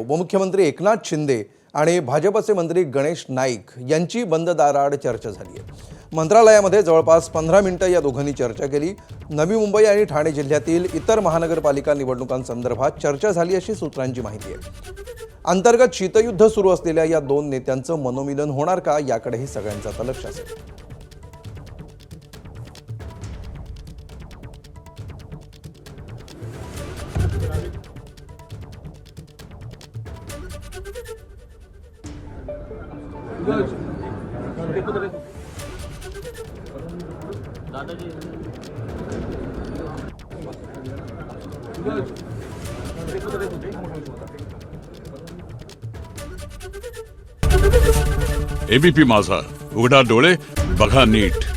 उपमुख्यमंत्री एकनाथ शिंदे आणि भाजपचे मंत्री गणेश नाईक यांची बंद दाराआड चर्चा झाली आहे। मंत्रालयामध्ये जवळपास 15 मिनिटं या दोघांनी चर्चा केली। नवी मुंबई आणि ठाणे जिल्ह्यातील इतर महानगरपालिका निवडणुकांसंदर्भात चर्चा झाली अशी सूत्रांची माहिती आहे। अंतर्गत शीतयुद्ध सुरू असलेल्या या दोन नेत्यांचं मनोमिलन होणार का याकडेही सगळ्यांचं आता लक्ष असेल। एबीपी माझा, उघडा डोळे बघा नीट।